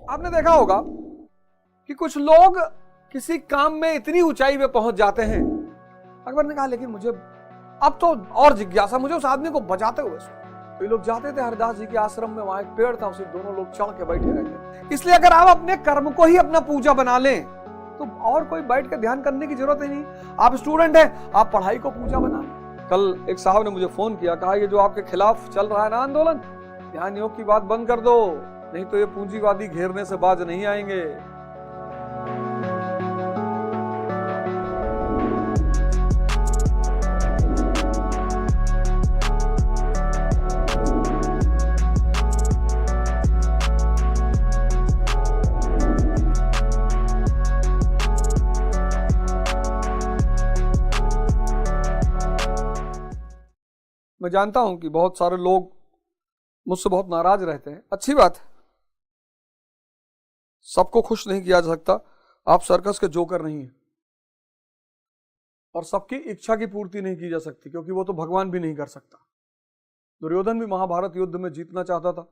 आपने देखा होगा कि कुछ लोग किसी काम में इतनी ऊंचाई पे पहुंच जाते हैं। अकबर ने कहा लेकिन मुझे अब तो और जिज्ञासा, मुझे उस आदमी को बचाते हुए तो ये लोग जाते थे हरदास जी के आश्रम में, वहां एक पेड़ था, उसे दोनों लोग चढ़ के बैठे रहते। इसलिए अगर आप अपने कर्म को ही अपना पूजा बना लें तो और कोई बैठ के ध्यान करने की जरूरत ही नहीं। आप स्टूडेंट हैं, आप पढ़ाई को पूजा बना लें। कल एक साहब ने मुझे फोन किया, कहा ये जो आपके खिलाफ चल रहा है ना आंदोलन, ध्यान योग की बात बंद कर दो, नहीं तो ये पूंजीवादी घेरने से बाज नहीं आएंगे। मैं जानता हूं कि बहुत सारे लोग मुझसे बहुत नाराज रहते हैं, अच्छी बात है, सबको खुश नहीं किया जा सकता। आप सर्कस के जोकर नहीं हैं और सबकी इच्छा की पूर्ति नहीं की जा सकती, क्योंकि वो तो भगवान भी नहीं कर सकता। दुर्योधन भी महाभारत युद्ध में जीतना चाहता था,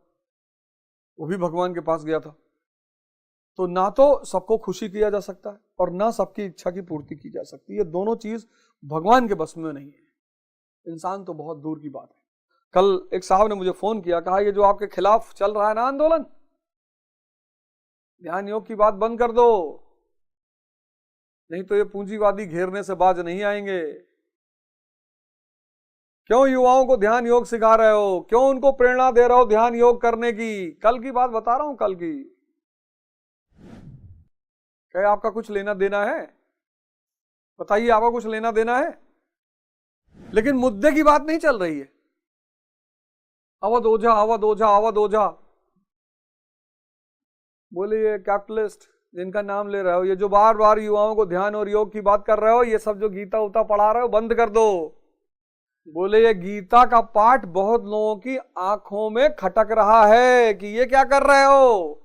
वो भी भगवान के पास गया था। तो ना तो सबको खुशी किया जा सकता है और ना सबकी इच्छा की पूर्ति की जा सकती। ये दोनों चीज भगवान के बस में नहीं है, इंसान तो बहुत दूर की बात है। कल एक साहब ने मुझे फोन किया, कहा ये जो आपके खिलाफ चल रहा है ना आंदोलन, ध्यान योग की बात बंद कर दो, नहीं तो ये पूंजीवादी घेरने से बाज नहीं आएंगे। क्यों युवाओं को ध्यान योग सिखा रहे हो, क्यों उनको प्रेरणा दे रहे हो ध्यान योग करने की? कल की बात बता रहा हूं, कल की। क्या आपका कुछ लेना देना है? बताइए, आपका कुछ लेना देना है? लेकिन मुद्दे की बात नहीं चल रही है। अवध ओझा, अवध ओझा, अवध ओझा, बोले ये कैपिटलिस्ट जिनका नाम ले रहे हो, ये जो बार बार युवाओं को ध्यान और योग की बात कर रहे हो, ये सब जो गीता उता पढ़ा रहे हो बंद कर दो। बोले ये गीता का पाठ बहुत लोगों की आंखों में खटक रहा है कि ये क्या कर रहे हो,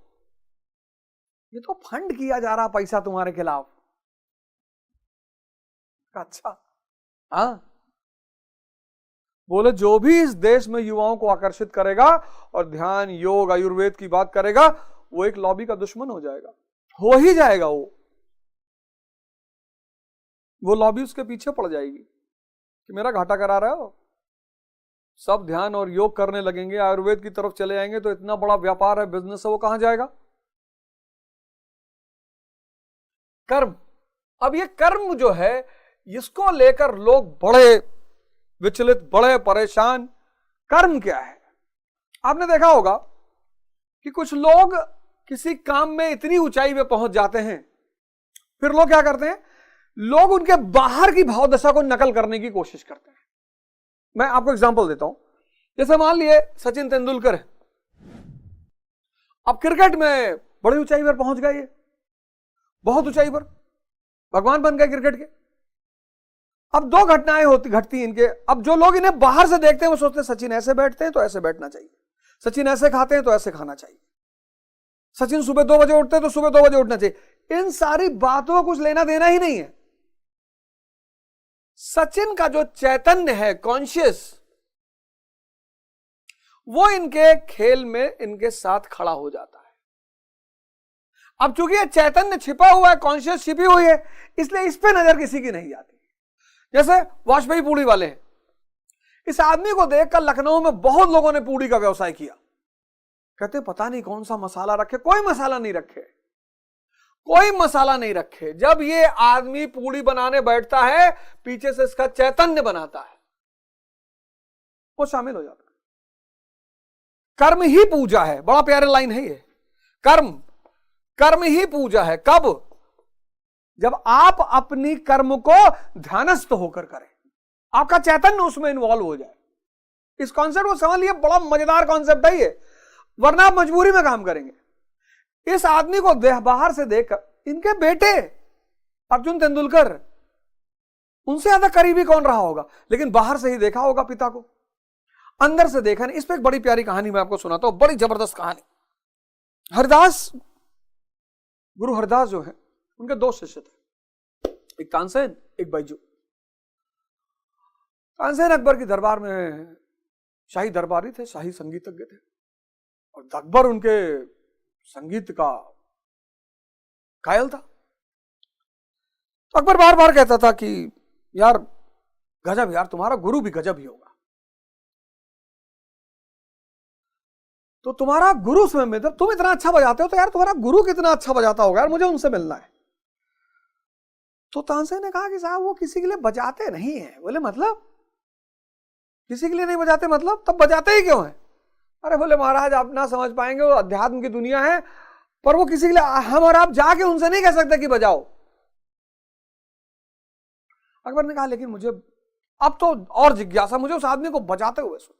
ये तो फंड किया जा रहा पैसा तुम्हारे खिलाफ। अच्छा, हाँ, बोले जो भी इस देश में युवाओं को आकर्षित करेगा और ध्यान योग आयुर्वेद की बात करेगा, वो एक लॉबी का दुश्मन हो जाएगा, हो ही जाएगा। वो लॉबी उसके पीछे पड़ जाएगी कि मेरा घाटा करा रहे हो। सब ध्यान और योग करने लगेंगे, आयुर्वेद की तरफ चले जाएंगे, तो इतना बड़ा व्यापार है, बिजनेस है, वो कहां जाएगा? कर्म। अब ये कर्म जो है, इसको लेकर लोग बड़े विचलित, बड़े परेशान। कर्म क्या है? आपने देखा होगा कि कुछ लोग किसी काम में इतनी ऊंचाई पे पहुंच जाते हैं, फिर लोग क्या करते हैं, लोग उनके बाहर की भावदशा को नकल करने की कोशिश करते हैं। मैं आपको एग्जांपल देता हूं। जैसे मान लिए सचिन तेंदुलकर है, अब क्रिकेट में बड़ी ऊंचाई पर पहुंच गए, बहुत ऊंचाई पर, भगवान बन गए क्रिकेट के। अब दो घटनाएं घटती इनके। अब जो लोग इन्हें बाहर से देखते हैं वो सोचते हैं सचिन ऐसे बैठते हैं तो ऐसे बैठना चाहिए, सचिन ऐसे खाते हैं तो ऐसे खाना चाहिए, सचिन सुबह 2 बजे उठते हैं तो सुबह 2 बजे उठना चाहिए। इन सारी बातों का कुछ लेना देना ही नहीं है। सचिन का जो चैतन्य है, कॉन्शियस, वो इनके खेल में इनके साथ खड़ा हो जाता है। अब चूंकि ये चैतन्य छिपा हुआ है, कॉन्शियस छिपी हुई है, इसलिए इस पे नजर किसी की नहीं जाती। जैसे वाजपेयी पूड़ी वाले हैं, इस आदमी को देखकर लखनऊ में बहुत लोगों ने पूड़ी का व्यवसाय किया। कहते पता नहीं कौन सा मसाला रखे, कोई मसाला नहीं रखे, कोई मसाला नहीं रखे। जब ये आदमी पूड़ी बनाने बैठता है, पीछे से इसका चैतन्य बनाता है, वो शामिल हो जाता है। कर्म ही पूजा है। बड़ा प्यारा लाइन है ये, कर्म ही पूजा है। कब? जब आप अपनी कर्म को ध्यानस्थ होकर करें, आपका चैतन्य उसमें इन्वॉल्व हो जाए। इस कॉन्सेप्ट को समझ लिए, बड़ा मजेदार कॉन्सेप्ट है ये, वरना आप मजबूरी में काम करेंगे। इस आदमी को बाहर से देखकर, इनके बेटे अर्जुन तेंदुलकर, उनसे ज्यादा करीबी कौन रहा होगा, लेकिन बाहर से ही देखा होगा पिता को, अंदर से देखा नहीं। इस पर एक बड़ी प्यारी कहानी मैं आपको सुनाता हूं, बड़ी जबरदस्त कहानी। हरदास, गुरु हरदास जो है, उनके 2 शिष्य थे, एक तानसेन, एक बैजू। तानसेन अकबर की दरबार में शाही दरबारी थे, शाही संगीतज्ञ थे, और अकबर उनके संगीत का कायल था। तो अकबर बार बार कहता था कि यार गजब, यार तुम्हारा गुरु भी गजब ही होगा, तो तुम्हारा गुरु उसमें मतलब तुम इतना अच्छा बजाते हो तो यार तुम्हारा गुरु कितना अच्छा बजाता होगा यार, मुझे उनसे मिलना है। तो तानसेन ने कहा कि साहब वो किसी के लिए बजाते नहीं है। बोले मतलब किसी के लिए नहीं बजाते, मतलब तब बजाते ही क्यों है? अरे बोले महाराज आप ना समझ पाएंगे, वो अध्यात्म की दुनिया है, पर वो किसी के लिए, हम और आप जाके उनसे नहीं कह सकते कि बजाओ। अकबर ने कहा लेकिन मुझे अब तो और जिज्ञासा, मुझे उस आदमी को बजाते हुए सुन।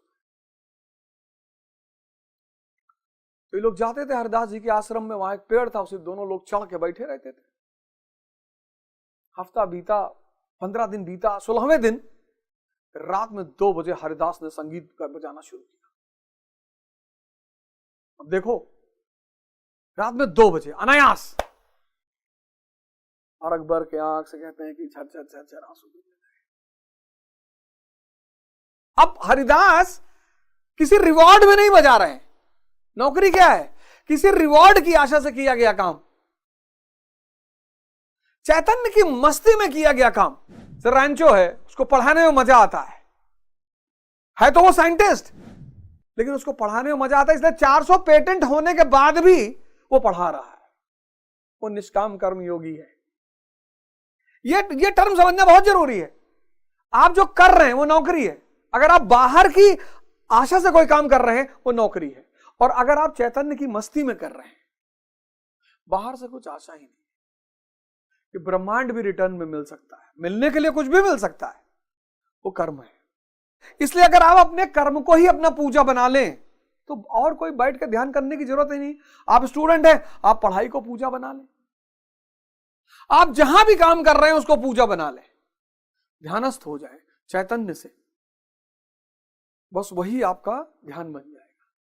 तो ये लोग जाते थे हरिदास जी के आश्रम में, वहां एक पेड़ था, उसे दोनों लोग चढ़ के बैठे रहते थे। हफ्ता बीता, 15 दिन बीता, 16वें दिन रात में 2 बजे हरिदास ने संगीत का बजाना शुरू किया। अब देखो रात में 2 बजे अनायास, और अकबर के आंख से कहते हैं कि झर झर झर झर आंसू गिरने लगे। अब हरिदास किसी रिवॉर्ड में नहीं बजा रहे हैं, नौकरी क्या है, किसी रिवॉर्ड की आशा से किया गया काम, चैतन्य की मस्ती में किया गया काम। सर रैंचो है, उसको पढ़ाने में मजा आता है तो वो साइंटिस्ट, लेकिन उसको पढ़ाने में मजा आता है, इसलिए 400 पेटेंट होने के बाद भी वो पढ़ा रहा है। वो निष्काम कर्म योगी है। ये टर्म समझना बहुत जरूरी है। आप जो कर रहे हैं वो नौकरी है। अगर आप बाहर की आशा से कोई काम कर रहे हैं वो नौकरी है, और अगर आप चैतन्य की मस्ती में कर रहे हैं, बाहर से कुछ आशा ही नहीं कि ब्रह्मांड भी रिटर्न में मिल सकता है, मिलने के लिए कुछ भी मिल सकता है, वो कर्म है। इसलिए अगर आप अपने कर्म को ही अपना पूजा बना लें तो और कोई बैठ के ध्यान करने की जरूरत ही नहीं। आप स्टूडेंट हैं, आप पढ़ाई को पूजा बना लें, आप जहां भी काम कर रहे हैं उसको पूजा बना लें, ध्यानस्थ हो जाए चैतन्य से, बस वही आपका ध्यान बन जाए।